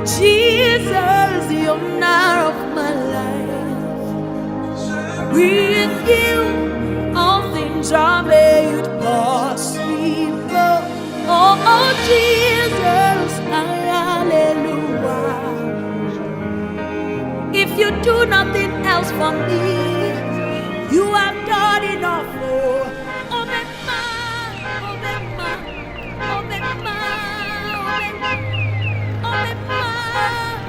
Jesus, the owner of my life. With you, all things are made possible. Oh, Jesus, hallelujah. If you do nothing else for me, you have done enough. Oh, Mema, oh, Mema, oh, Mema, oh, Mema,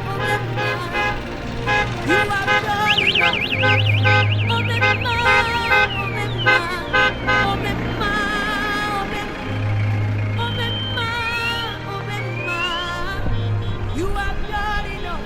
oh, Mema, you have done enough. Oh, Mema, oh, Mema, oh, Mema, oh, Mema, oh, Mema, you have done enough.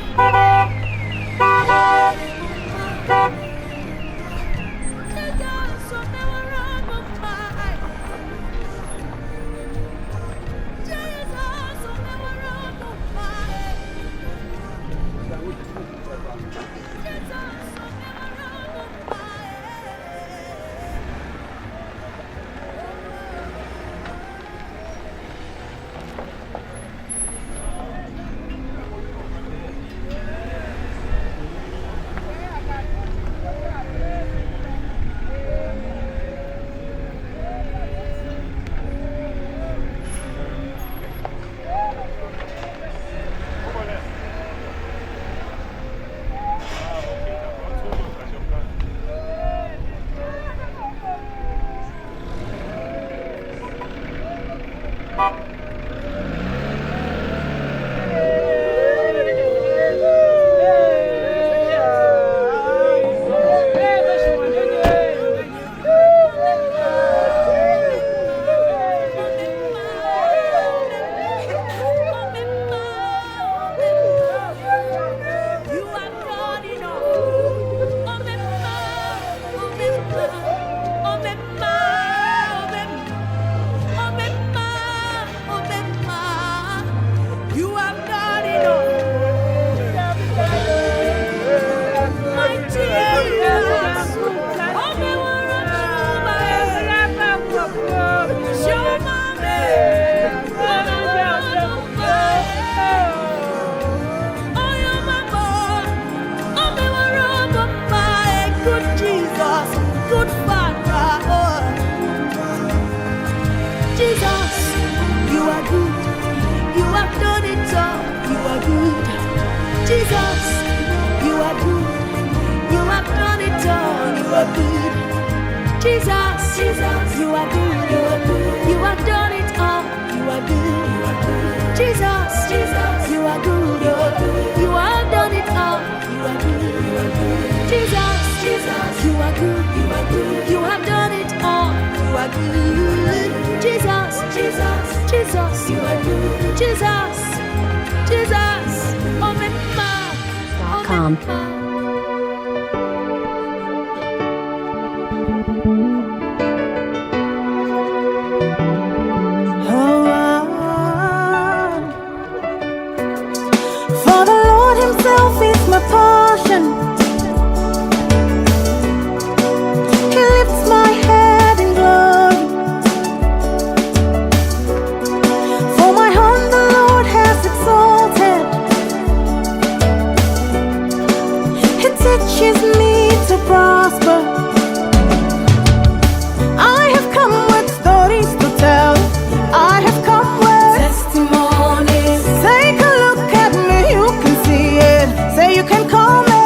Jesus, you are good. You have done it all. You are good. Jesus, you are good. You are good. You have done it all. You are good. You are good. Jesus, you are good. You are good. You have done it all. You are good. You are good. Jesus, you are good. You are good. You have done it all. You are good. Jesus, you are good. Jesus. Oh, Mema. .com. For the Lord Himself is my portion. He lifts my head in glory. For my home the Lord has exalted. He teaches me to prosper. I have come with stories to tell. I have come with testimonies. Take a look at me, you can see it. Say you can call me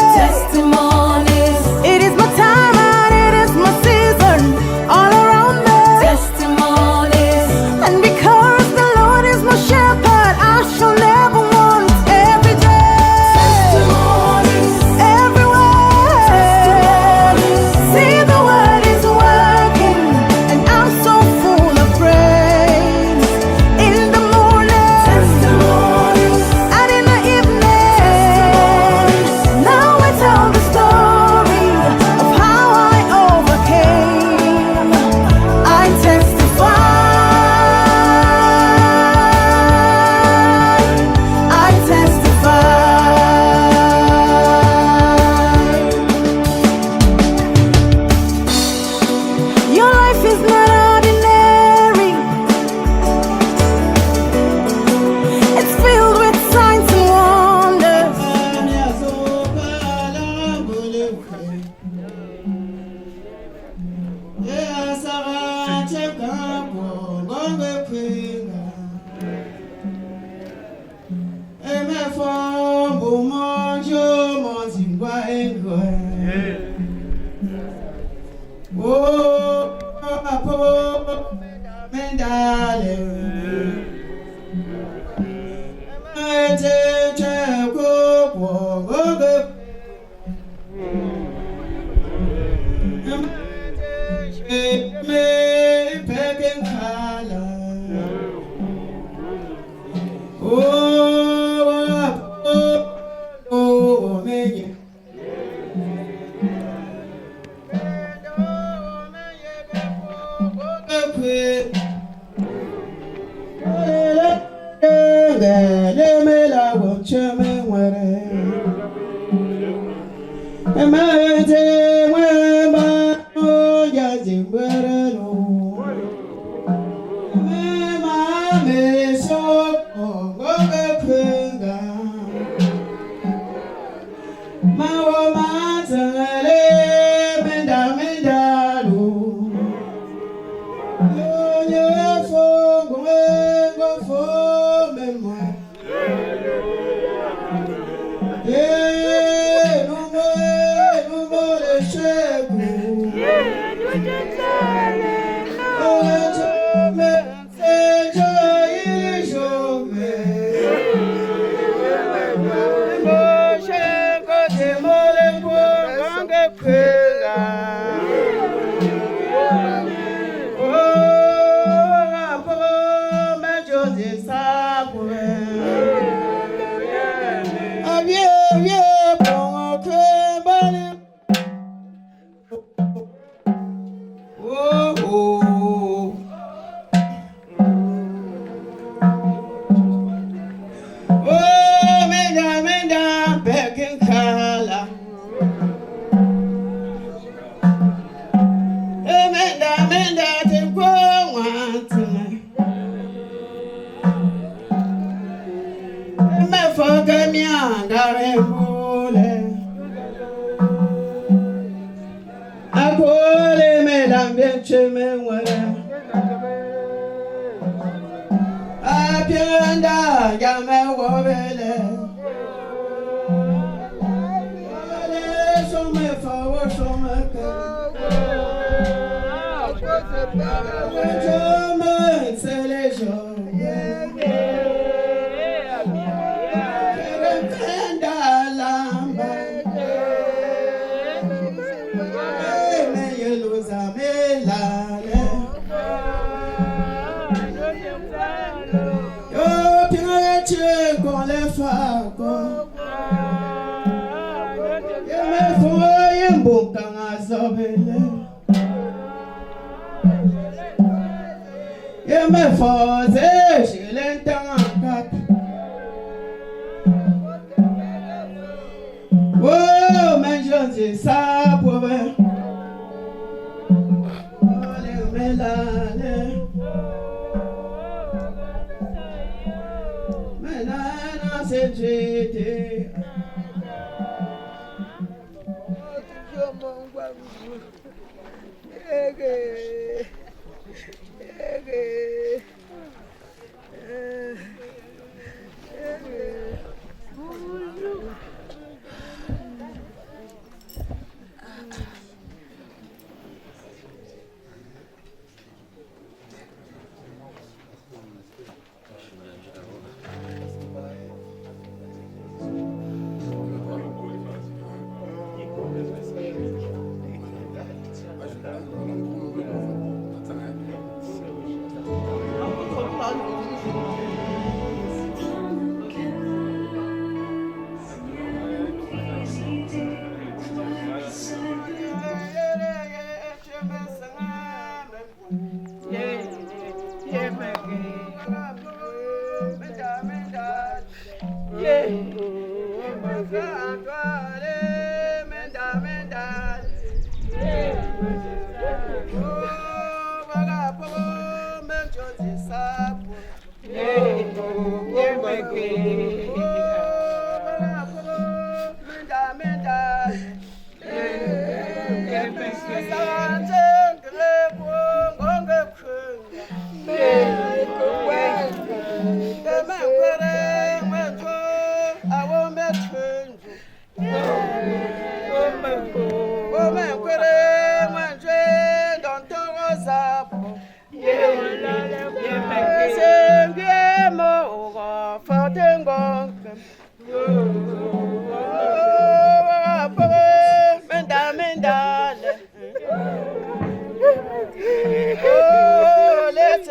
Oh, let's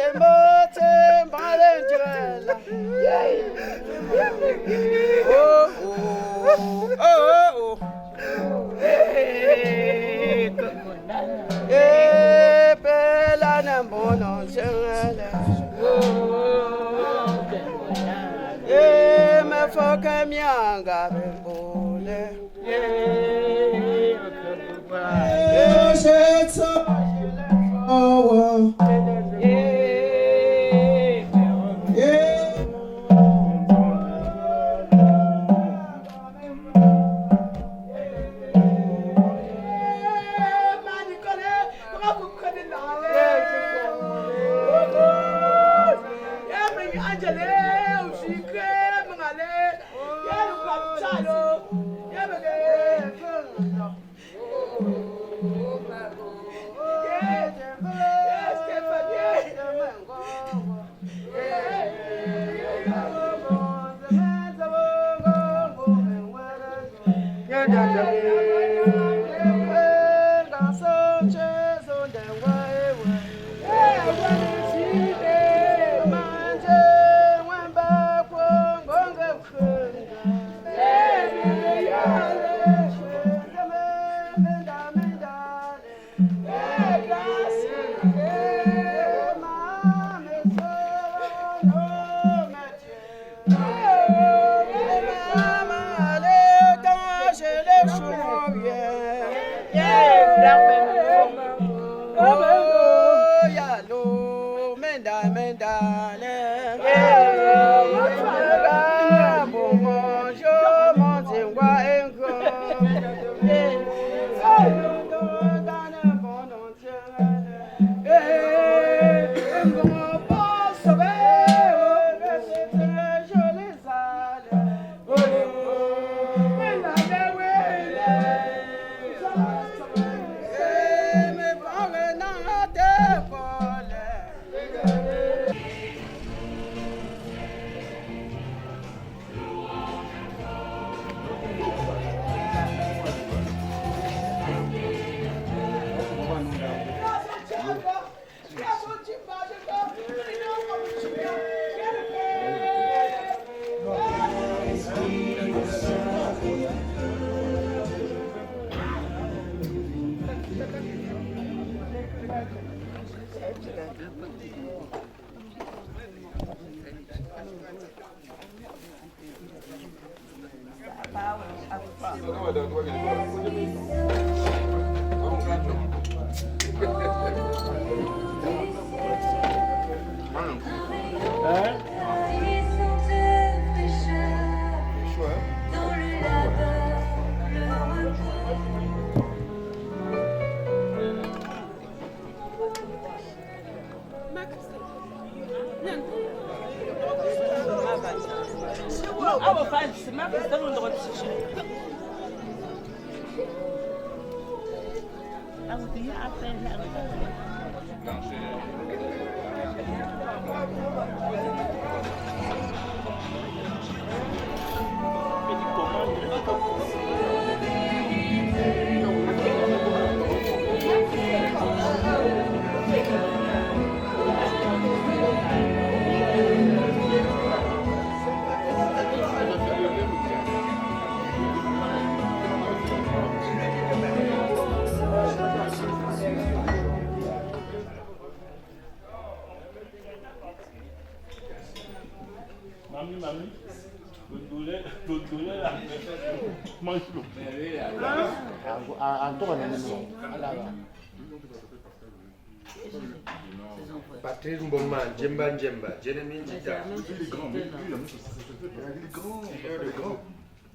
Patrice Mboma, Djemba Djemba, Jeremy Djita. Il est grand, mais lui, il a mis il est grand. Il est grand.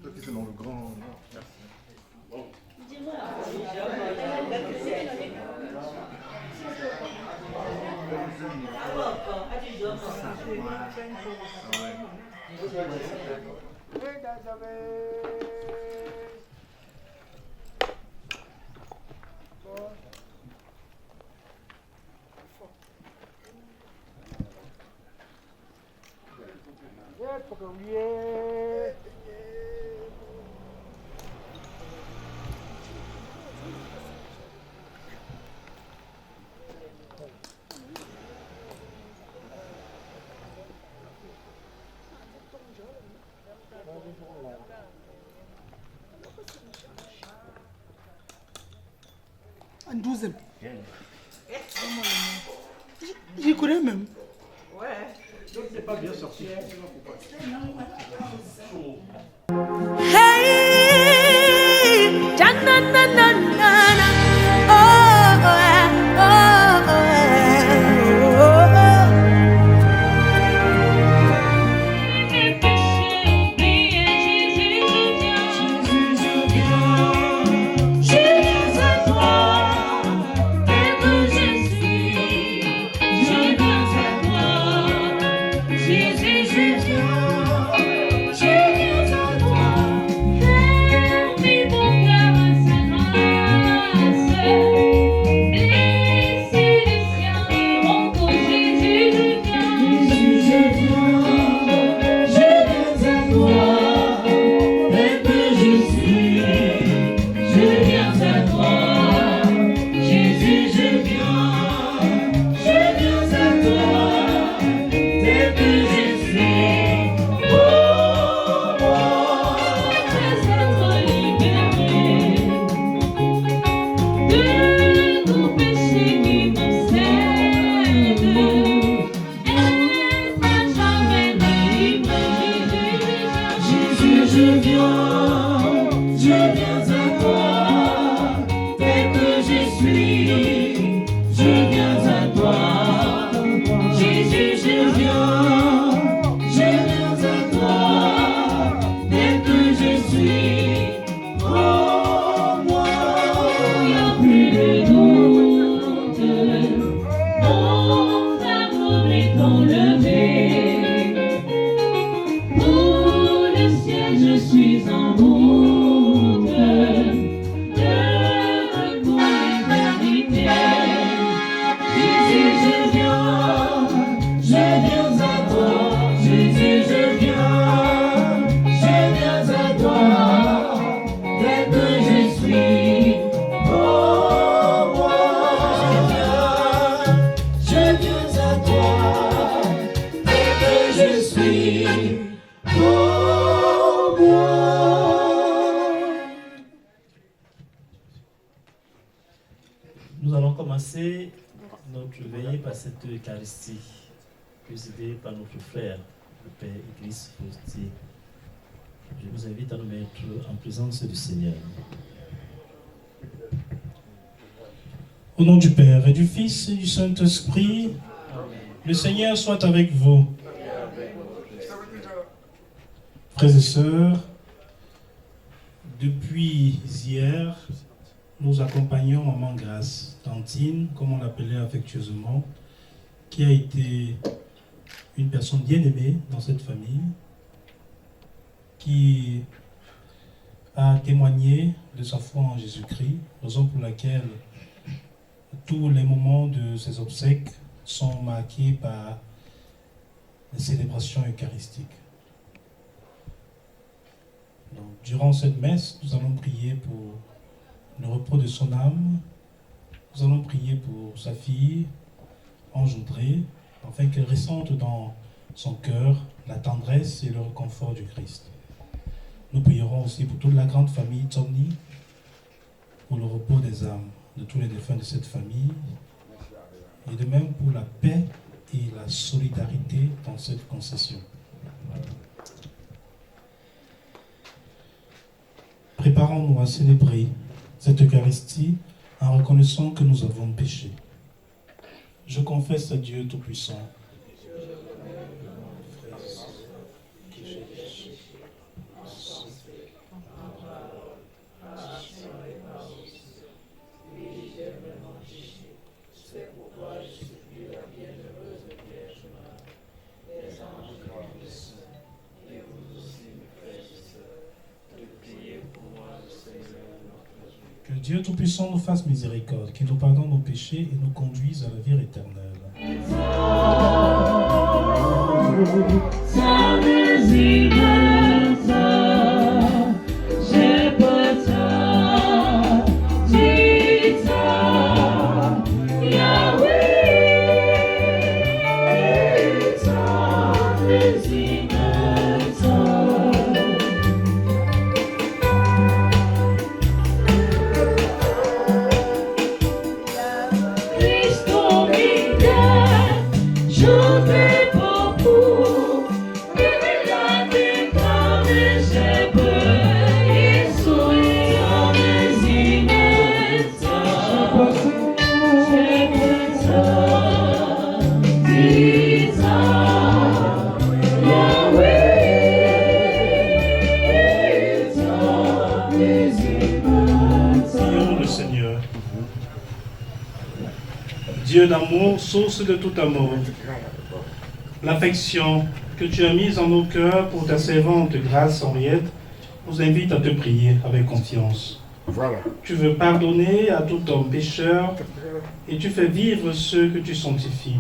Toi, tu es dans le grand. Un 12e. J'y connais même. Donc c'est pas bien sorti. Hey, na na na na na. Oh, oh, oh, oh, oh. Nous allons commencer notre veillée par cette Eucharistie, présidée par notre frère, le Père Église Faustier. Je vous invite à nous mettre en présence du Seigneur. Au nom du Père et du Fils et du Saint-Esprit, le Seigneur soit avec vous. Frères et sœurs, depuis hier, nous accompagnons Maman Grâce, Tantine, comme on l'appelait affectueusement, qui a été une personne bien aimée dans cette famille, qui a témoigné de sa foi en Jésus-Christ, raison pour laquelle tous les moments de ses obsèques sont marqués par les célébrations eucharistiques. Donc, durant cette messe, nous allons prier pour le repos de son âme. Nous allons prier pour sa fille, Ange Audrey, afin qu'elle ressente dans son cœur la tendresse et le réconfort du Christ. Nous prierons aussi pour toute la grande famille Tomni, pour le repos des âmes de tous les défunts de cette famille, et de même pour la paix et la solidarité dans cette concession. Préparons-nous à célébrer cette Eucharistie en reconnaissant que nous avons péché. Je confesse à Dieu Tout-Puissant. Que Dieu Tout-Puissant nous fasse miséricorde, qu'il nous pardonne nos péchés et nous conduise à la vie éternelle. Dieu d'amour, source de tout amour, l'affection que tu as mise en nos cœurs pour ta servante grâce Henriette nous invite à te prier avec confiance. Voilà. Tu veux pardonner à tout homme pécheur et tu fais vivre ceux que tu sanctifies.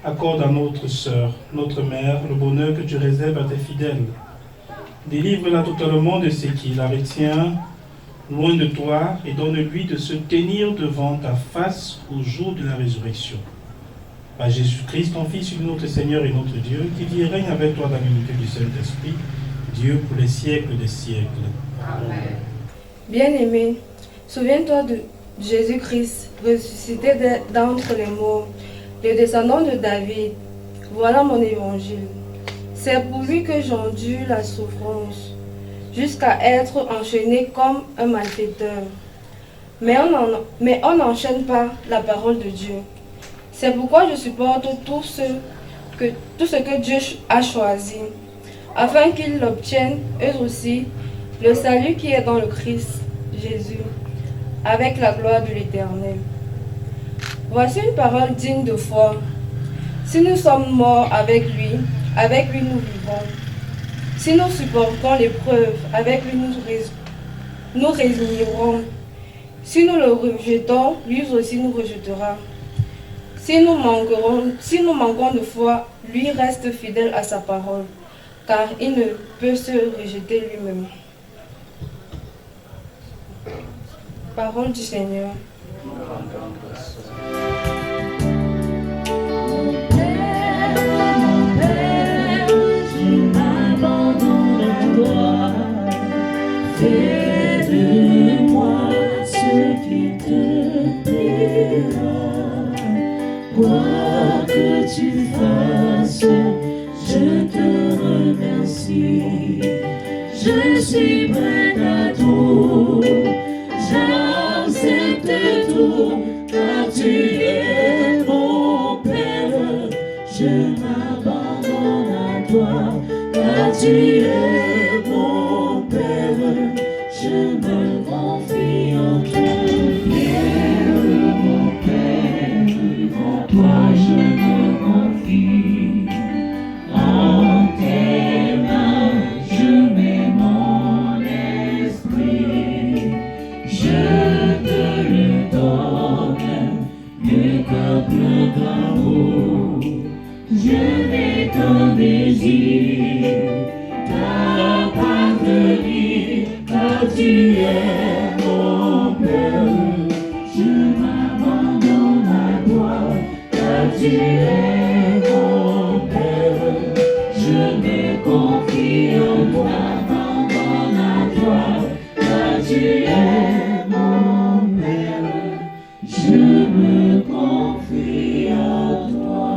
Accorde à notre sœur, notre mère, le bonheur que tu réserves à tes fidèles. Délivre-la totalement de ce qui la retient loin de toi et donne-lui de se tenir devant ta face au jour de la résurrection. Par Jésus-Christ, ton Fils, notre Seigneur et notre Dieu, qui vit et règne avec toi dans l'unité du Saint-Esprit, Dieu pour les siècles des siècles. Amen. Bien-aimé, souviens-toi de Jésus-Christ, ressuscité d'entre les morts, le descendant de David. Voilà mon évangile. C'est pour lui que j'endure la souffrance, jusqu'à être enchaîné comme un malfaiteur. Mais on n'enchaîne pas la parole de Dieu. C'est pourquoi je supporte tout ce que Dieu a choisi, afin qu'ils obtiennent eux aussi le salut qui est dans le Christ Jésus, avec la gloire de l'Éternel. Voici une parole digne de foi. Si nous sommes morts avec lui nous vivons. Si nous supportons l'épreuve, avec lui nous résignerons. Si nous le rejetons, lui aussi nous rejettera. Si nous manquons de foi, lui reste fidèle à sa parole, car il ne peut se rejeter lui-même. Parole du Seigneur. Fais de moi ce qui te plaira. Quoi que tu fasses, je te remercie. Je suis prête à tout, j'accepte tout, car tu es mon Père. Je m'abandonne à toi, car tu es mon Père. Je me confie en toi, Père, mon Père, en toi je me confie. En tes mains je mets mon esprit, je te le donne, le cœur plein d'amour. Je n'ai qu'un désir, t'appartenir, car tu es mon Père. Je m'abandonne à toi, car tu es mon Père. Je me confie en toi, m'abandonne à toi, car tu es mon Père. Je me confie en toi.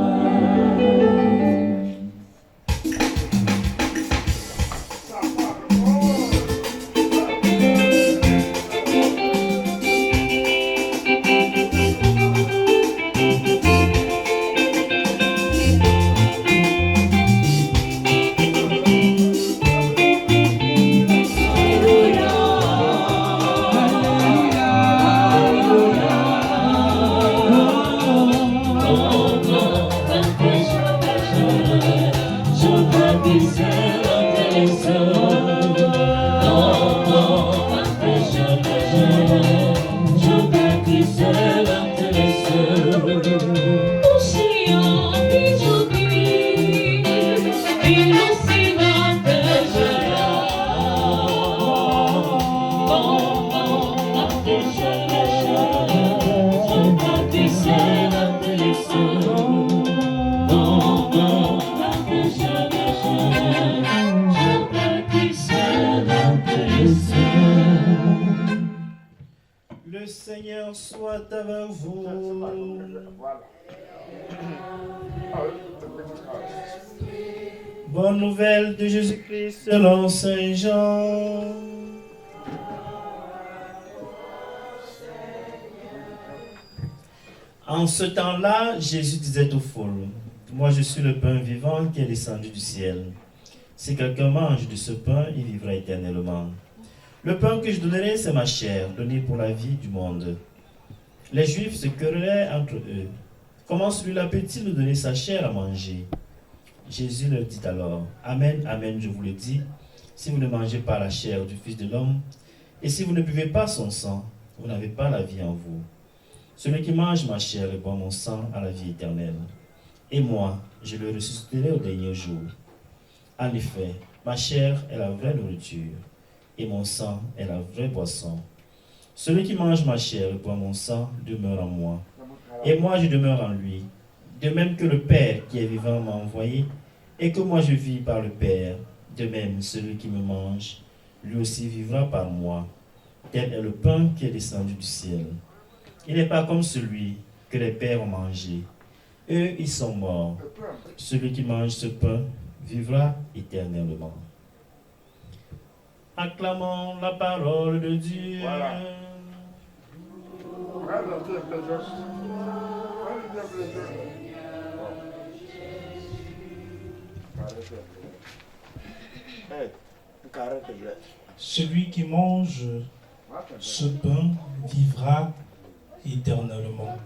Seigneur soit avec vous. Bonne nouvelle de Jésus-Christ selon Saint Jean. En ce temps-là, Jésus disait aux foules, « Moi je suis le pain vivant qui est descendu du ciel. Si quelqu'un mange de ce pain, il vivra éternellement. Le pain que je donnerai, c'est ma chair, donnée pour la vie du monde. » Les Juifs se querellaient entre eux. « Comment celui-là peut-il nous donner sa chair à manger ?» Jésus leur dit alors, « Amen, amen, je vous le dis, si vous ne mangez pas la chair du Fils de l'homme, et si vous ne buvez pas son sang, vous n'avez pas la vie en vous. Celui qui mange ma chair et boit mon sang a la vie éternelle. Et moi, je le ressusciterai au dernier jour. En effet, ma chair est la vraie nourriture, et mon sang est la vraie boisson. Celui qui mange ma chair et boit mon sang demeure en moi, et moi je demeure en lui. De même que le Père qui est vivant m'a envoyé, et que moi je vis par le Père, de même celui qui me mange, lui aussi vivra par moi. Tel est le pain qui est descendu du ciel. Il n'est pas comme celui que les pères ont mangé. Eux, ils sont morts. Celui qui mange ce pain vivra éternellement. Acclamons la parole de Dieu. Voilà. Celui qui mange ce pain vivra éternellement.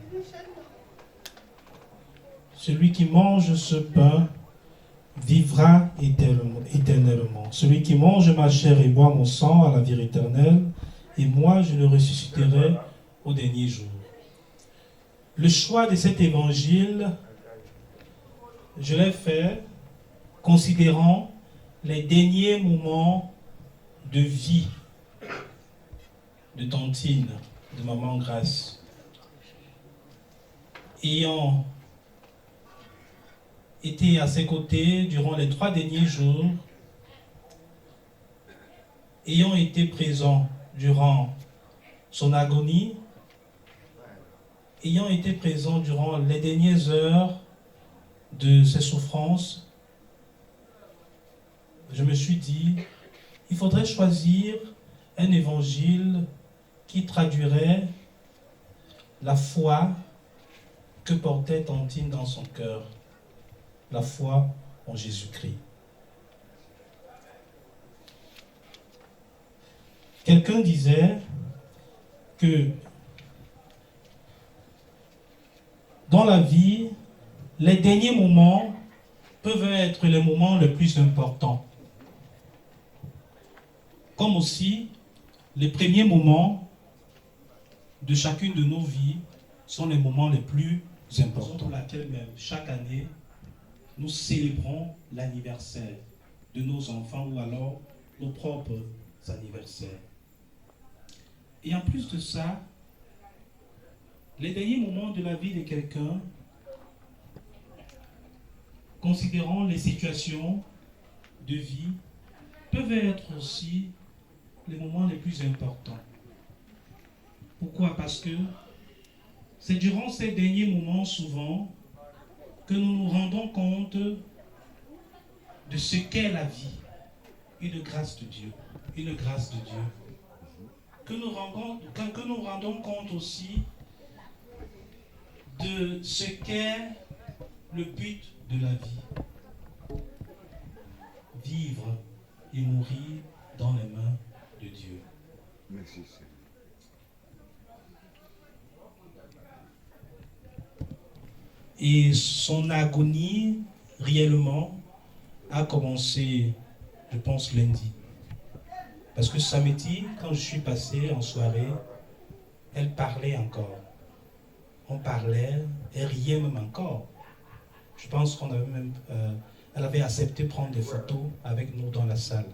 Celui qui mange ce pain vivra éternellement. Celui qui mange ma chair et boit mon sang a la vie éternelle, et moi je le ressusciterai au dernier jour. Le choix de cet évangile, je l'ai fait considérant les derniers moments de vie de Tantine, de Maman Grâce. Ayant été à ses côtés durant les 3 derniers jours, ayant été présent durant son agonie, ayant été présent durant les dernières heures de ses souffrances, je me suis dit, il faudrait choisir un évangile qui traduirait la foi que portait Tantine dans son cœur, la foi en Jésus-Christ. Quelqu'un disait que dans la vie, les derniers moments peuvent être les moments les plus importants, comme aussi les premiers moments de chacune de nos vies sont les moments les plus importants. Pour laquelle même chaque année, nous célébrons l'anniversaire de nos enfants ou alors nos propres anniversaires. Et en plus de ça, les derniers moments de la vie de quelqu'un, considérant les situations de vie, peuvent être aussi les moments les plus importants. Pourquoi? Parce que c'est durant ces derniers moments souvent que nous nous rendons compte de ce qu'est la vie, une grâce de Dieu, une grâce de Dieu. Que nous rendons compte aussi de ce qu'est le but de la vie. Vivre et mourir dans les mains de Dieu. Merci. Et son agonie, réellement, a commencé, je pense, lundi. Parce que samedi, quand je suis passé en soirée, elle parlait encore. On parlait, elle riait même encore. Je pense qu'on avait même... elle avait accepté de prendre des photos avec nous dans la salle.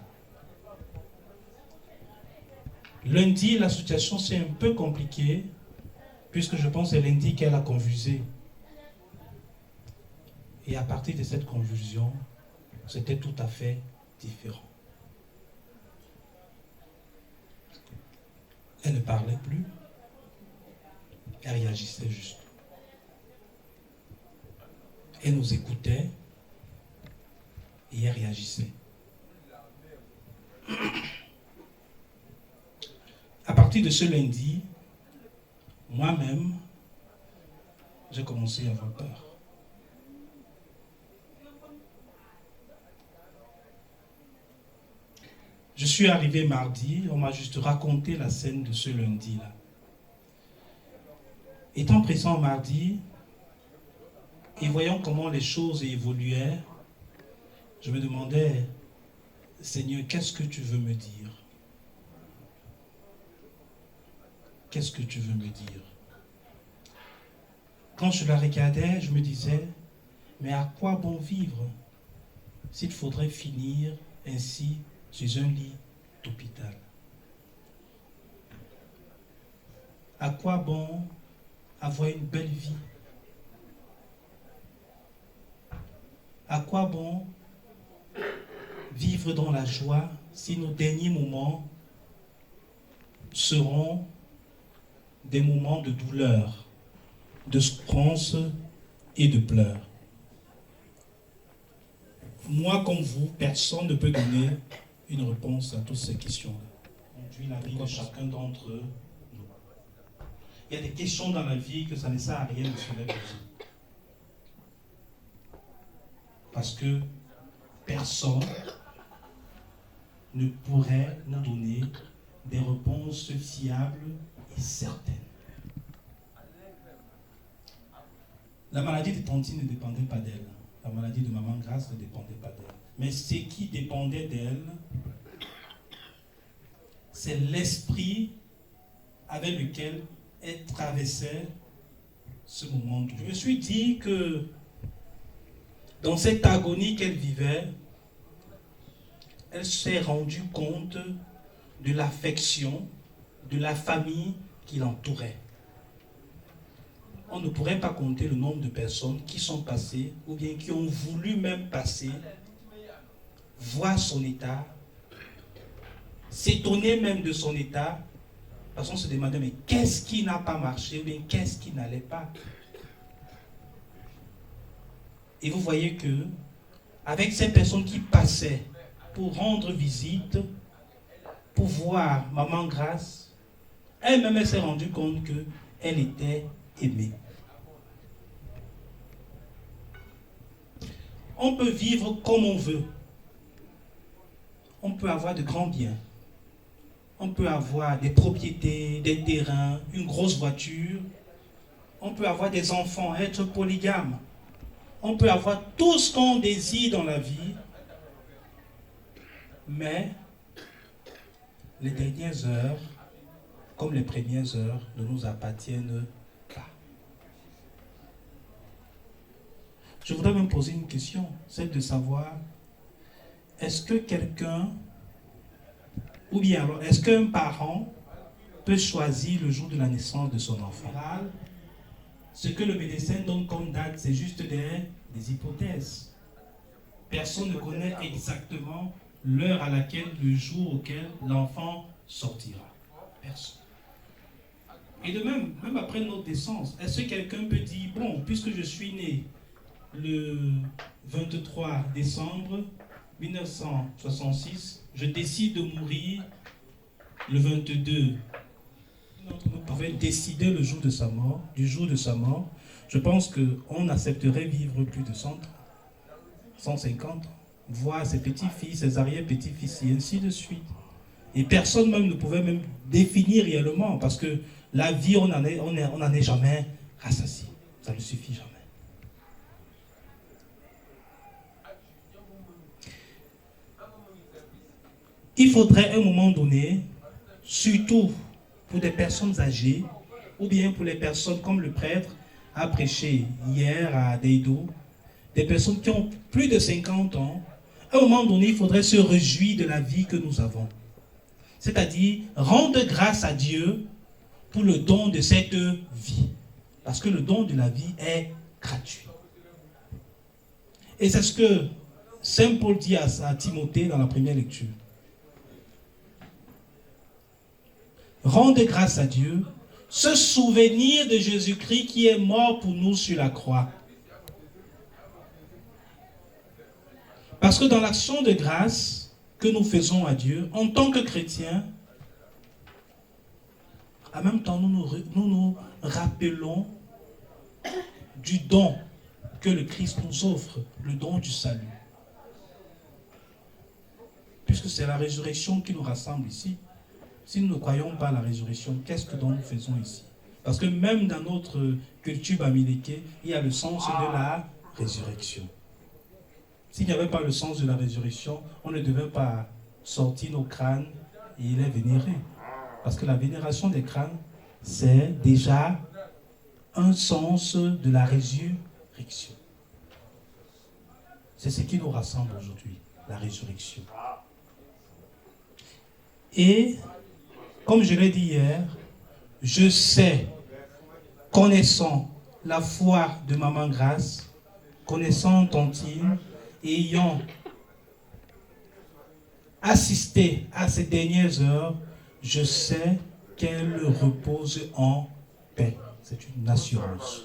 Lundi, la situation s'est un peu compliquée, puisque je pense que c'est lundi qu'elle a convulsé. Et à partir de cette convulsion, c'était tout à fait différent. Elle ne parlait plus, Elle réagissait juste. Elle nous écoutait et elle réagissait. À partir de ce lundi, moi-même, j'ai commencé à avoir peur. Je suis arrivé mardi, on m'a juste raconté la scène de ce lundi-là. Étant présent mardi, et voyant comment les choses évoluaient, je me demandais, Seigneur, qu'est-ce que tu veux me dire? Qu'est-ce que tu veux me dire? Quand je la regardais, je me disais, mais à quoi bon vivre s'il faudrait finir ainsi sur un lit d'hôpital? À quoi bon avoir une belle vie? À quoi bon vivre dans la joie si nos derniers moments seront des moments de douleur, de souffrance et de pleurs? Moi comme vous, personne ne peut donner une réponse à toutes ces questions-là. On vit la vie de chacun d'entre nous. Il y a des questions dans la vie que ça ne sert à rien de se les poser. Parce que personne ne pourrait nous donner des réponses fiables et certaines. La maladie de Tantine ne dépendait pas d'elle. La maladie de Maman Grâce ne dépendait pas d'elle. Mais ce qui dépendait d'elle, c'est l'esprit avec lequel elle traversait ce moment. Je me suis dit que dans cette agonie qu'elle vivait, elle s'est rendue compte de l'affection de la famille qui l'entourait. On ne pourrait pas compter le nombre de personnes qui sont passées ou bien qui ont voulu même passer, voir son état, s'étonner même de son état, parce qu'on se demandait mais qu'est-ce qui n'a pas marché ou bien qu'est-ce qui n'allait pas. Et vous voyez que avec ces personnes qui passaient pour rendre visite, pour voir Maman Grâce, elle-même elle s'est rendue compte qu'elle était aimée. On peut vivre comme on veut. On peut avoir de grands biens. On peut avoir des propriétés, des terrains, une grosse voiture. On peut avoir des enfants, être polygame. On peut avoir tout ce qu'on désire dans la vie. Mais les dernières heures, comme les premières heures, ne nous appartiennent pas. Je voudrais me poser une question, celle de savoir, est-ce que quelqu'un, ou bien alors, est-ce qu'un parent peut choisir le jour de la naissance de son enfant? Ce que le médecin donne comme date, c'est juste des hypothèses. Personne ne connaît exactement l'heure à laquelle, le jour auquel l'enfant sortira. Personne. Et de même après notre naissance, est-ce que quelqu'un peut dire, bon, puisque je suis né le 23 décembre 1966, je décide de mourir le 22. Nous pouvons décider le jour de sa mort, du jour de sa mort. Je pense qu'on accepterait vivre plus de 100 ans, 150 ans, voir ses petits-fils, ses arrière-petits-fils, et ainsi de suite. Et personne même ne pouvait même définir réellement, parce que la vie, on n'en est jamais rassasié. Ça ne suffit jamais. Il faudrait à un moment donné, surtout pour des personnes âgées, ou bien pour les personnes comme le prêtre a prêché hier à Deido, des personnes qui ont plus de 50 ans, à un moment donné, il faudrait se réjouir de la vie que nous avons. C'est-à-dire rendre grâce à Dieu pour le don de cette vie. Parce que le don de la vie est gratuit. Et c'est ce que Saint Paul dit à Timothée dans la première lecture. Rendez grâce à Dieu se souvenir de Jésus-Christ qui est mort pour nous sur la croix. Parce que dans l'action de grâce que nous faisons à Dieu, en tant que chrétiens, en même temps, nous nous rappelons du don que le Christ nous offre, le don du salut. Puisque c'est la résurrection qui nous rassemble ici. Si nous ne croyons pas à la résurrection, qu'est-ce que nous faisons ici? Parce que même dans notre culture bamileke, il y a le sens de la résurrection. S'il n'y avait pas le sens de la résurrection, on ne devait pas sortir nos crânes et les vénérer. Parce que la vénération des crânes, c'est déjà un sens de la résurrection. C'est ce qui nous rassemble aujourd'hui, la résurrection. Et, comme je l'ai dit hier, je sais, connaissant la foi de Maman Grâce, connaissant Tantine, ayant assisté à ces dernières heures, je sais qu'elle repose en paix. C'est une assurance.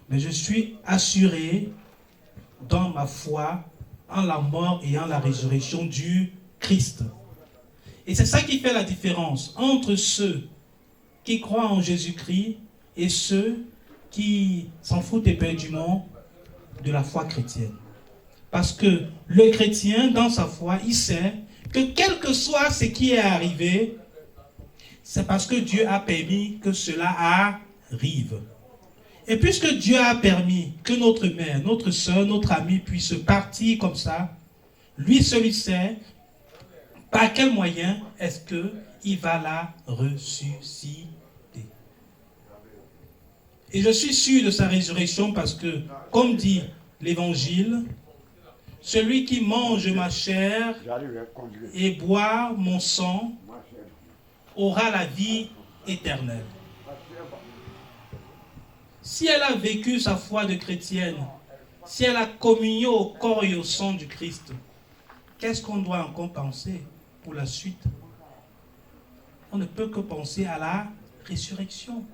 Mais je suis assuré dans ma foi en la mort et en la résurrection du Christ. Et c'est ça qui fait la différence entre ceux qui croient en Jésus-Christ et ceux qui s'en foutent éperdument de la foi chrétienne. Parce que le chrétien, dans sa foi, il sait que quel que soit ce qui est arrivé, c'est parce que Dieu a permis que cela arrive. Et puisque Dieu a permis que notre mère, notre soeur, notre amie puisse partir comme ça, lui seul sait par quel moyen est-ce qu'il va la ressusciter. Et je suis sûr de sa résurrection parce que, comme dit l'Évangile, celui qui mange ma chair et boit mon sang aura la vie éternelle. Si elle a vécu sa foi de chrétienne, si elle a communié au corps et au sang du Christ, qu'est-ce qu'on doit encore penser pour la suite? On ne peut que penser à la résurrection.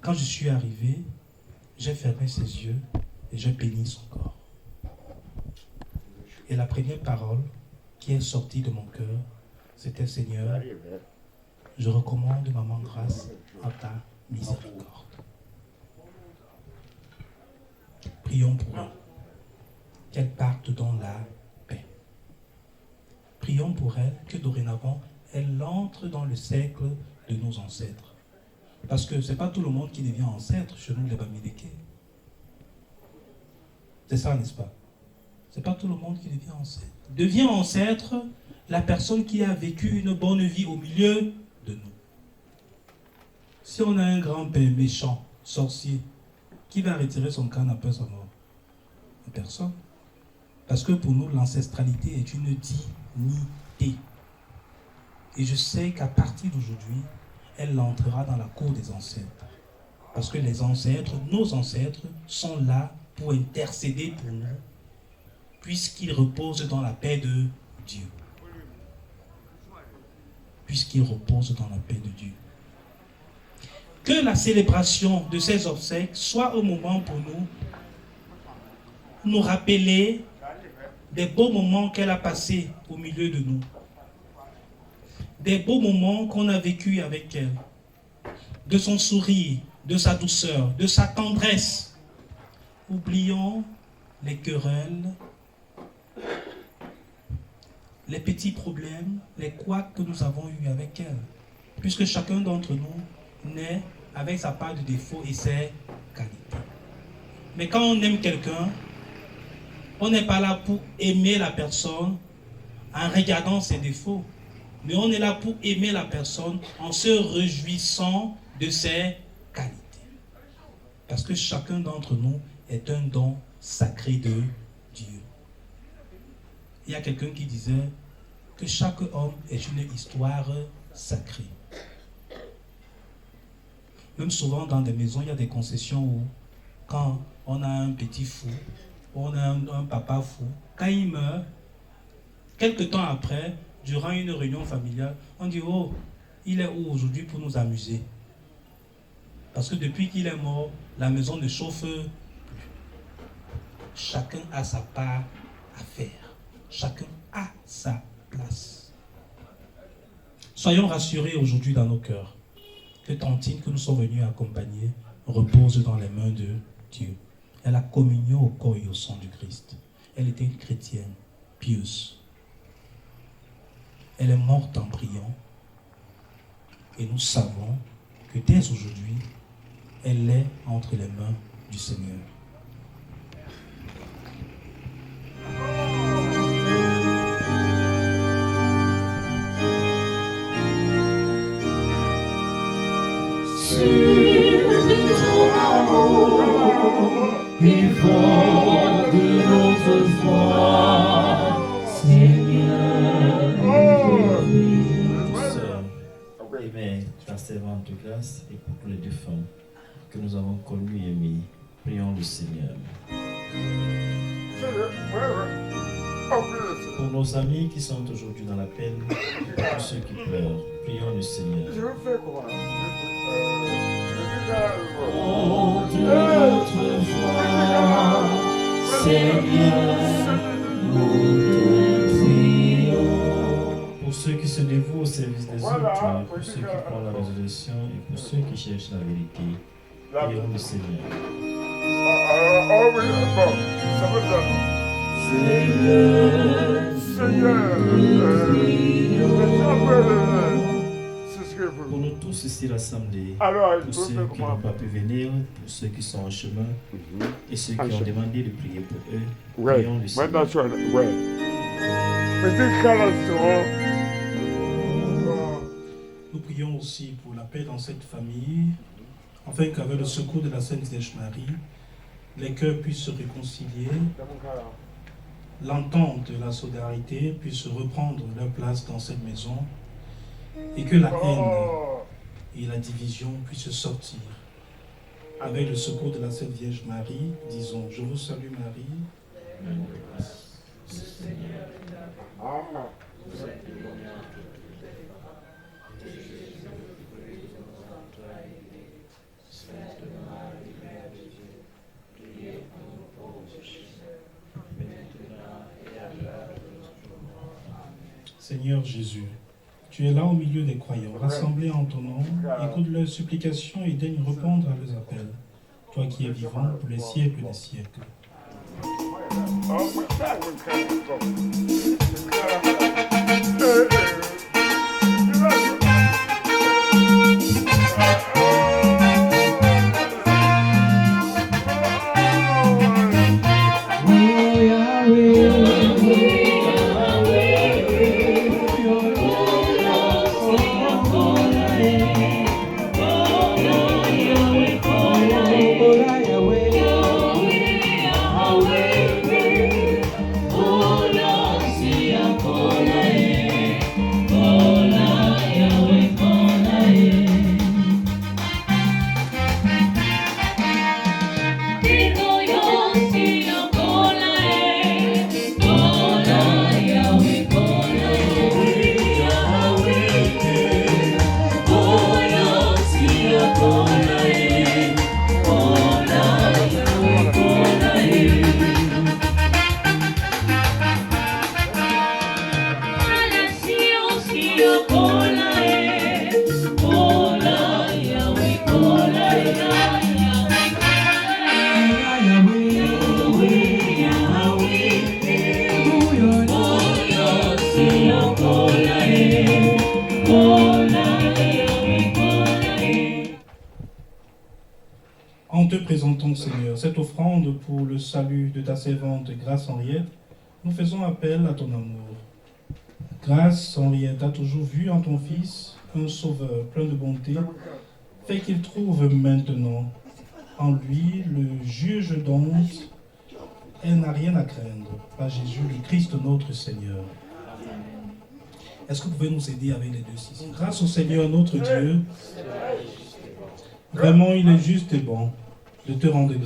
Quand je suis arrivé, j'ai fermé ses yeux et j'ai béni son corps. Et la première parole qui est sortie de mon cœur, c'était: Seigneur, je recommande Maman Grâce à ta miséricorde. Prions pour elle, qu'elle parte dans la paix. Prions pour elle que dorénavant, elle entre dans le cercle de nos ancêtres. Parce que ce n'est pas tout le monde qui devient ancêtre chez nous les Bamileke. C'est ça, n'est-ce pas? Ce n'est pas tout le monde qui devient ancêtre. Devient ancêtre la personne qui a vécu une bonne vie au milieu de nous. Si on a un grand-père méchant, sorcier, qui va retirer son crâne après sa mort? Personne. Parce que pour nous, l'ancestralité est une dignité. Et je sais qu'à partir d'aujourd'hui, elle entrera dans la cour des ancêtres. Parce que les ancêtres, nos ancêtres, sont là pour intercéder pour nous, puisqu'ils reposent dans la paix de Dieu. Puisqu'ils reposent dans la paix de Dieu. Que la célébration de ces obsèques soit un moment pour nous rappeler des beaux moments qu'elle a passés au milieu de nous. Des beaux moments qu'on a vécus avec elle. De son sourire, de sa douceur, de sa tendresse. Oublions les querelles, les petits problèmes, les couacs que nous avons eus avec elle. Puisque chacun d'entre nous naît avec sa part de défaut et ses qualités. Mais quand on aime quelqu'un, on n'est pas là pour aimer la personne en regardant ses défauts. Mais on est là pour aimer la personne en se réjouissant de ses qualités. Parce que chacun d'entre nous est un don sacré de Dieu. Il y a quelqu'un qui disait que chaque homme est une histoire sacrée. Même souvent dans des maisons, il y a des concessions où quand on a un petit fou, on a un papa fou, quand il meurt, quelque temps après, durant une réunion familiale, on dit: oh, il est où aujourd'hui pour nous amuser? Parce que depuis qu'il est mort, la maison ne chauffe plus. Chacun a sa part à faire. Chacun a sa place. Soyons rassurés aujourd'hui dans nos cœurs que Tantine, que nous sommes venus accompagner, repose dans les mains de Dieu. Elle a communion au corps et au sang du Christ. Elle était une chrétienne pieuse. Elle est morte en priant. Et nous savons que dès aujourd'hui, elle est entre les mains du Seigneur. Aimez la servante de grâce et pour tous les défunts que nous avons connus et aimés, prions le Seigneur. Pour nos amis qui sont aujourd'hui dans la peine, et pour tous ceux qui pleurent, prions le Seigneur. Oh, de notre foi, Seigneur, nous te prions. Pour ceux qui se dévouent au service des autres, pour ceux qui prennent la résurrection et pour ceux qui cherchent la vérité, prions le Seigneur. Pour nous tous ici rassemblés, pour ceux qui n'ont pas pu venir, pour ceux qui sont en chemin et ceux qui ont demandé de prier pour eux, prions le Seigneur. Nous prions aussi pour la paix dans cette famille, afin qu'avec le secours de la Sainte Vierge Marie, les cœurs puissent se réconcilier, l'entente et la solidarité puissent reprendre leur place dans cette maison, et que la haine et la division puissent sortir. Avec le secours de la Sainte Vierge Marie, disons, je vous salue Marie. Seigneur Jésus, tu es là au milieu des croyants, rassemblés en ton nom, écoute leurs supplications et daigne répondre à leurs appels. Toi qui es vivant pour les siècles des siècles. En te présentant, Seigneur, cette offrande pour le salut de ta servante Grâce Henriette, nous faisons appel à ton amour. Grâce Henriette a toujours vu en ton Fils un sauveur plein de bonté. Fais qu'il trouve maintenant en lui le juge d'honte. Elle n'a rien à craindre par Jésus, le Christ notre Seigneur. Est-ce que vous pouvez nous aider avec les deux six? Grâce au Seigneur notre Dieu, vraiment il est juste et bon de te rendre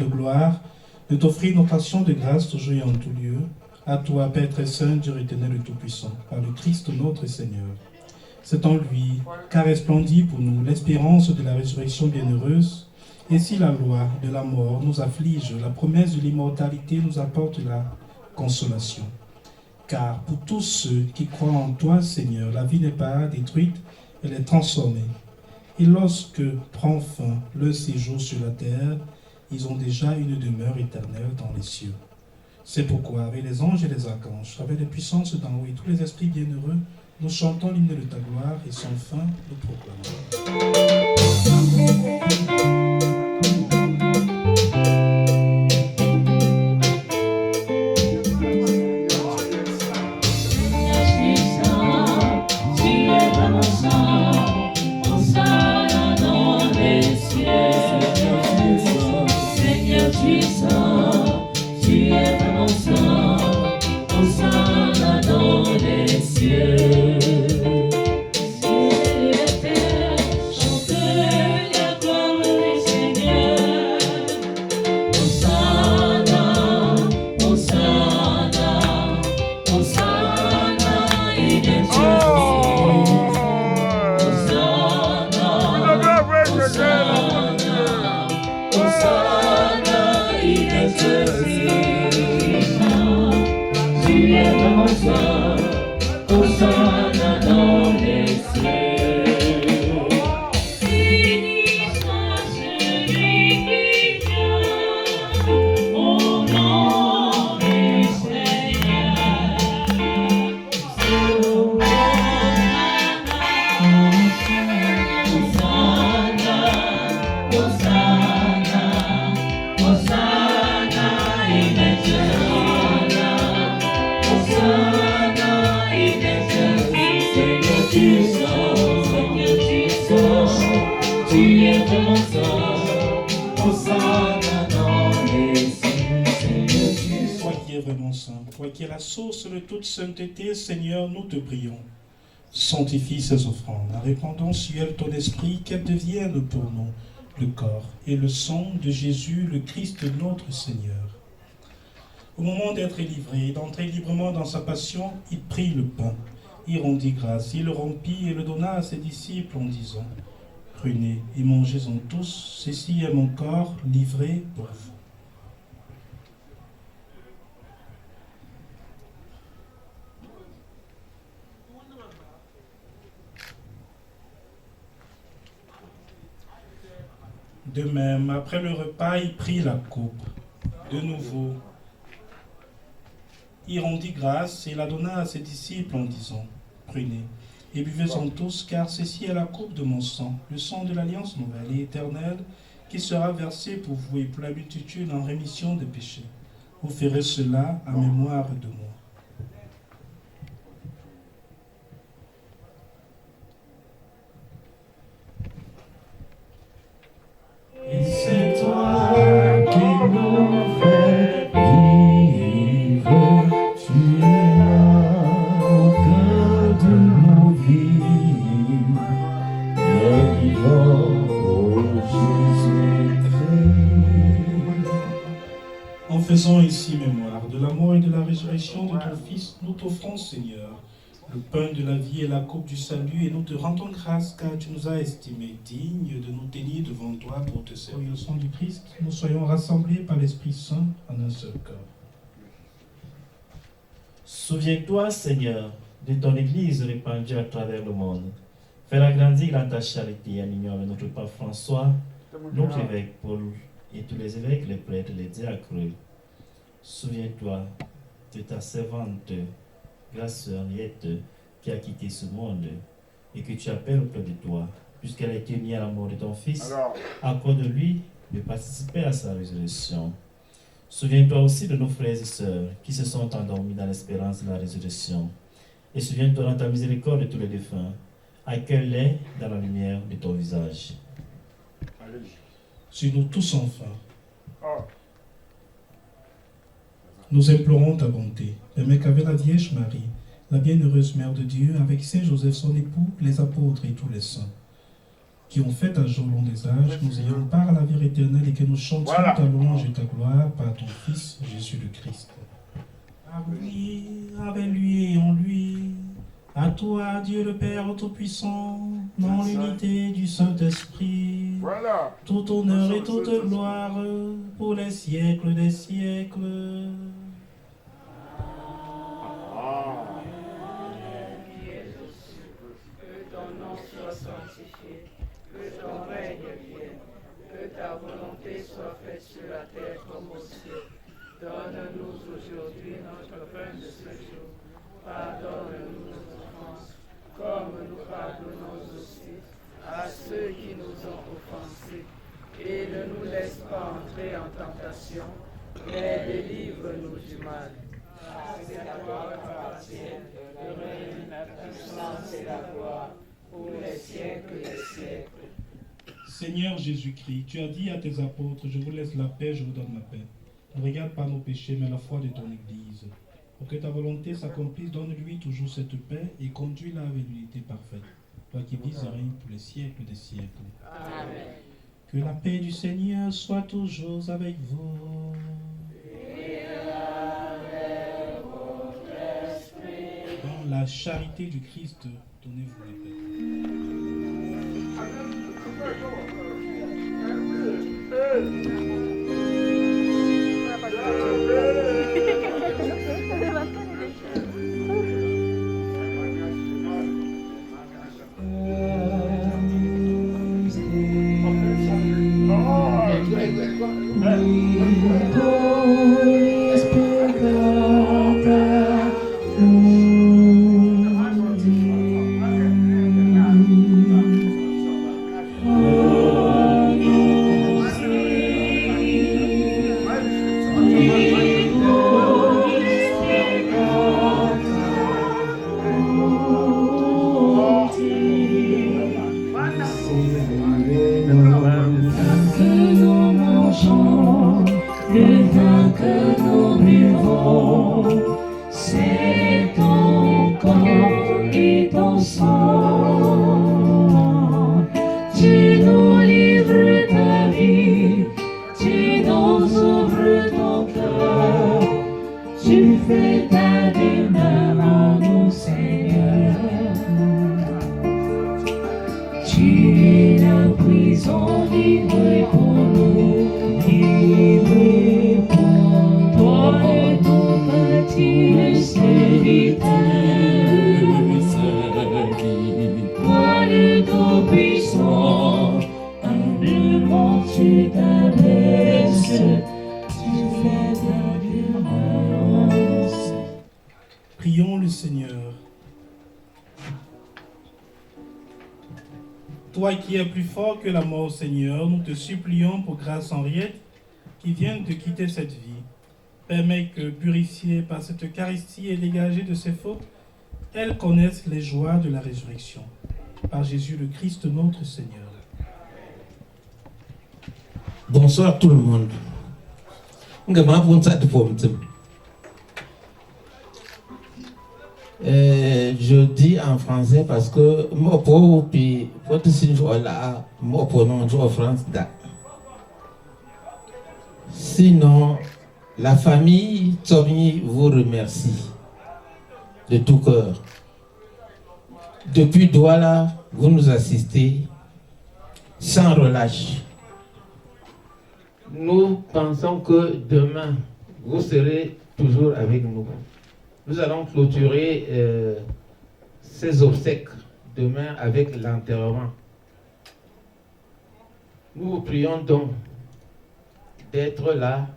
gloire, de t'offrir notre action de grâce toujours et en tout lieu, à toi, Père très saint, Dieu éternel et tout-puissant, par le Christ notre Seigneur. C'est en lui qu'a resplendit pour nous l'espérance de la résurrection bienheureuse. Et si la loi de la mort nous afflige, la promesse de l'immortalité nous apporte la consolation. Car pour tous ceux qui croient en toi, Seigneur, la vie n'est pas détruite, elle est transformée. Et lorsque prend fin leur séjour sur la terre, ils ont déjà une demeure éternelle dans les cieux. C'est pourquoi, avec les anges et les archanges, avec les puissances d'en haut et tous les esprits bienheureux, nous chantons l'hymne de ta gloire et sans fin nous proclamons. Toi qui es la source de toute sainteté, Seigneur, nous te prions. Sanctifie ces offrandes, en répandant sur elles ton esprit, qu'elles deviennent pour nous le corps et le sang de Jésus, le Christ notre Seigneur. Au moment d'être livré, d'entrer librement dans sa passion, il prit le pain, il rendit grâce, il le rompit et le donna à ses disciples en disant « Prenez et mangez-en tous, ceci est mon corps livré pour vous. » De même, après le repas, il prit la coupe. De nouveau, il rendit grâce et la donna à ses disciples en disant « Prenez et buvez-en tous, car ceci est la coupe de mon sang, le sang de l'alliance nouvelle et éternelle, qui sera versé pour vous et pour la multitude en rémission des péchés. Vous ferez cela en mémoire de moi. » Et c'est toi qui nous fais vivre, tu es là au cœur de nos vies, bien vivant, ô Jésus-Christ. En faisant ici mémoire de la mort et de la résurrection de ton Fils, nous t'offrons, Seigneur, le pain de la vie et la coupe du salut, et nous te rendons grâce car tu nous as estimés dignes de nous tenir devant toi pour te servir au sang du Christ. Nous soyons rassemblés par l'Esprit Saint en un seul corps. Souviens-toi, Seigneur, de ton Église répandue à travers le monde. Fais-la grandir dans ta charité en union avec notre pape François, notre évêque Paul et tous les évêques, les prêtres, les diacres. Souviens-toi de ta servante, grâce Henriette, qui a quitté ce monde et que tu appelles auprès de toi, puisqu'elle a été unie à la mort de ton Fils, accorde-lui de participer à sa résurrection. Souviens-toi aussi de nos frères et sœurs qui se sont endormis dans l'espérance de la résurrection. Et souviens-toi dans ta miséricorde de tous les défunts. Accueille-les dans la lumière de ton visage. Sur nous tous enfin, nous implorons ta bonté. Permets qu'avec la Vierge Marie, la bienheureuse Mère de Dieu, avec Saint Joseph son époux, les apôtres et tous les saints, qui ont fait un jour long des âges, nous ayons part à la vie éternelle et que nous chantions ta louange et ta gloire par ton Fils Jésus le Christ. Avec lui et en lui, À toi, Dieu le Père Tout-Puissant, dans l'unité du Saint-Esprit, Voilà. tout honneur et toute gloire pour les siècles des siècles. Que ton nom soit sanctifié, que ton règne vienne, que ta volonté soit faite sur la terre comme au ciel. Donne-nous aujourd'hui notre pain de ce jour. Pardonne-nous nos offenses, comme nous pardonnons aussi à ceux qui nous ont offensés. Et ne nous laisse pas entrer en tentation, mais délivre-nous du mal. C'est à toi qu'appartiennent le règne, la puissance et la gloire pour les siècles des siècles. Seigneur Jésus-Christ, tu as dit à tes apôtres, je vous laisse la paix, je vous donne la paix. Ne regarde pas nos péchés, mais la foi de ton Église. Pour que ta volonté s'accomplisse, donne-lui toujours cette paix et conduis-la avec l'unité parfaite. Toi qui vis et règnes pour les siècles des siècles. Amen. Que la paix du Seigneur soit toujours avec vous. Dans la charité du Christ, donnez-vous la paix. Prions le Seigneur. Toi qui es plus fort que la mort, Seigneur, nous te supplions pour grâce Henriette qui vient de quitter cette vie. Permets que, purifiée par cette Eucharistie et dégagée de ses fautes, elle connaisse les joies de la résurrection. Par Jésus le Christ notre Seigneur. Bonsoir tout le monde. Je dis en français parce que sinon, la famille Tsomi vous remercie de tout cœur. Depuis Douala, vous nous assistez sans relâche. Nous pensons que demain, vous serez toujours avec nous. Nous allons clôturer ces obsèques demain avec l'enterrement. Nous vous prions donc d'être là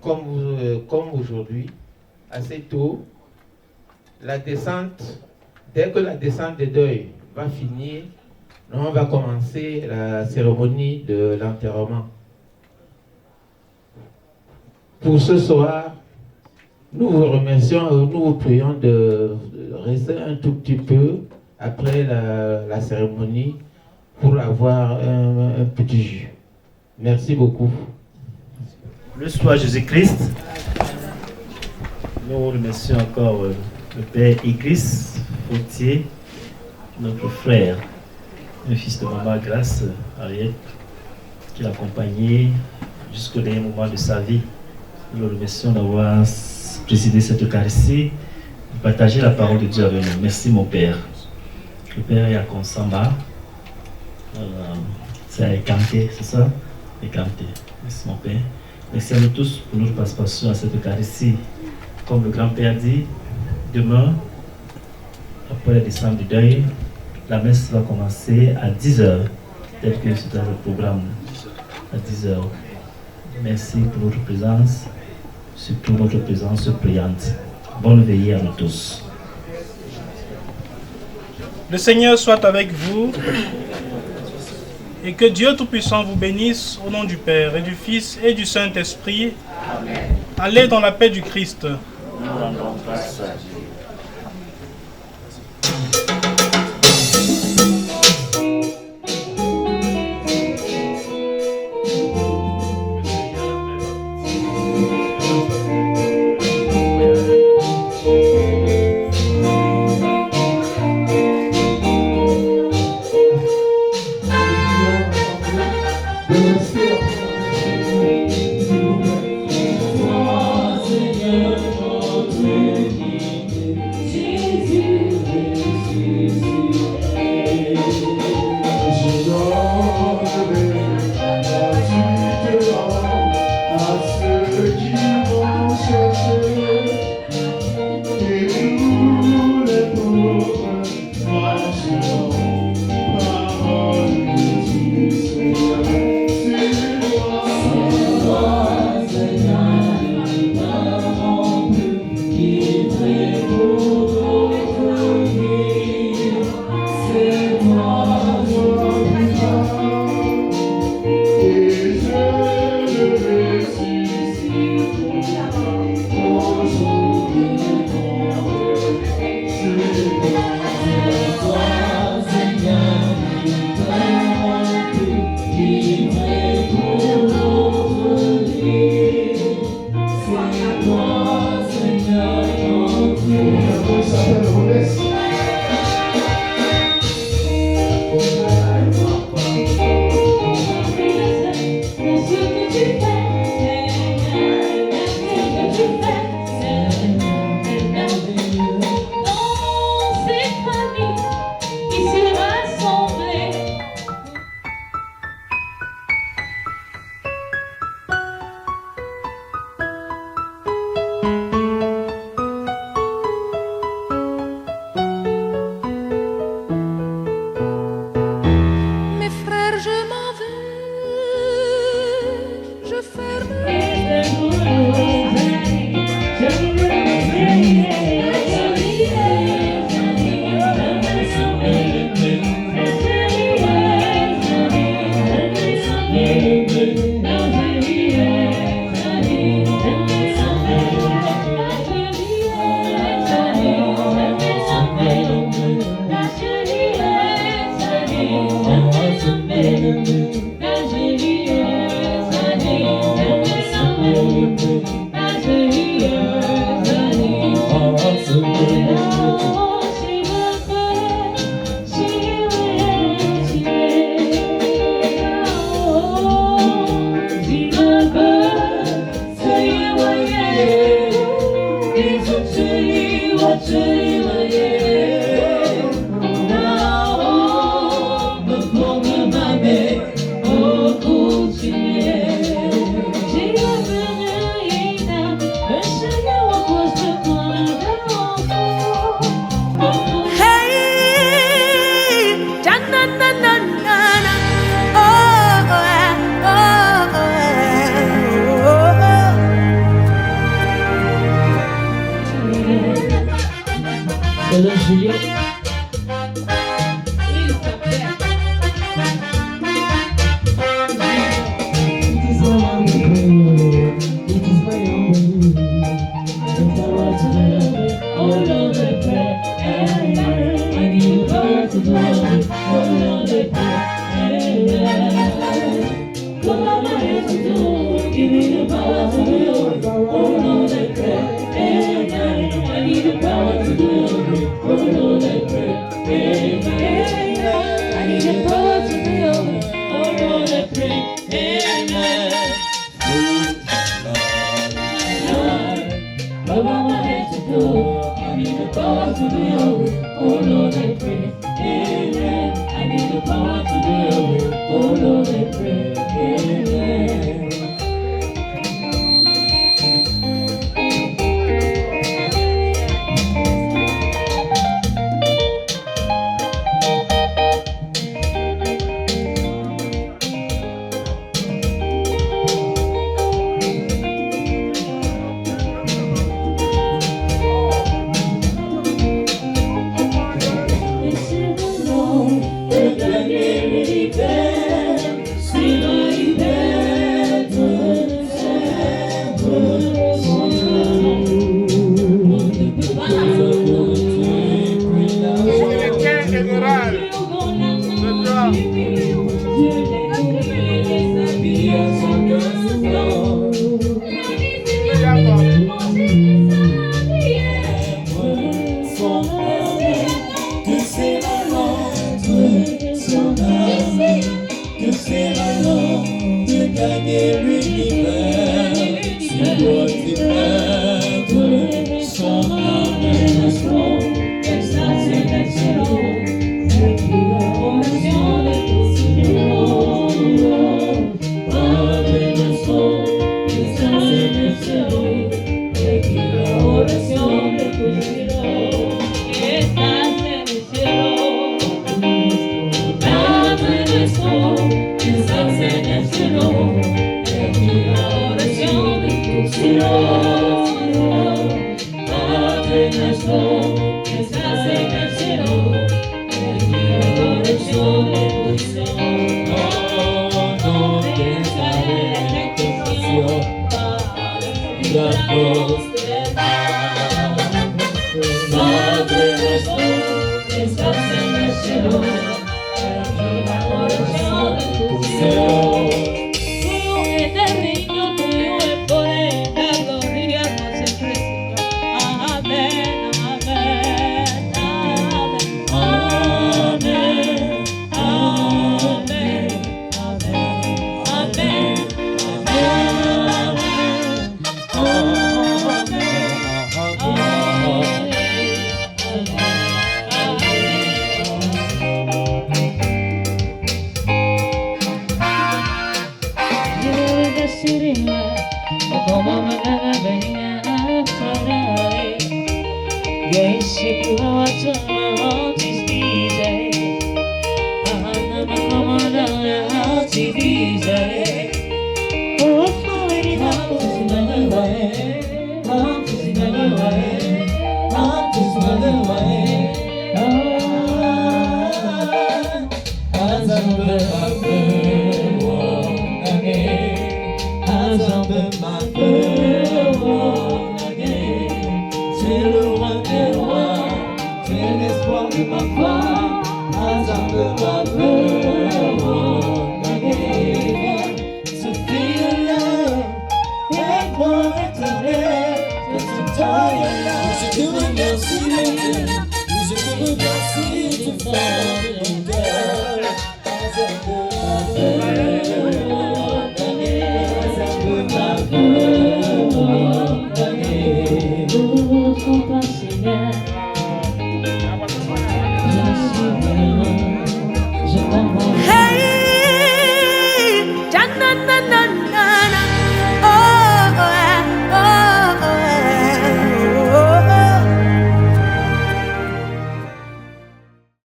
comme aujourd'hui, assez tôt. La descente, dès que la descente des deuils va finir, on va commencer la cérémonie de l'enterrement. Pour ce soir, nous vous remercions et nous vous prions de rester un tout petit peu après la cérémonie pour avoir un petit jus. Merci beaucoup. Le soir Jésus-Christ, nous remercions encore le Père Igris Fautier, notre frère, un fils de maman Grâce, Ariel, qui l'a accompagné jusqu'au dernier moment de sa vie. Nous le remercions d'avoir présidé cette Eucharistie partager la parole de Dieu avec nous. Merci mon Père. Le Père est à Konsamba. C'est à Ekanté, c'est ça? Ekanté. Merci mon Père. Merci à nous tous pour notre participation à cette Eucharistie. Comme le grand-père dit, demain, après la descente du deuil, la messe va commencer à 10h, tel que c'est dans le programme, à 10h. Merci pour votre présence, surtout notre présence priante. Bonne veillée à nous tous. Le Seigneur soit avec vous et que Dieu Tout-Puissant vous bénisse au nom du Père et du Fils et du Saint-Esprit. Amen. Allez dans la paix du Christ. Nous rendons grâce à Dieu. your will. Oh Lord, I pray. Amen. I need the power to do your will. Oh Lord, I pray. Amen. Merci.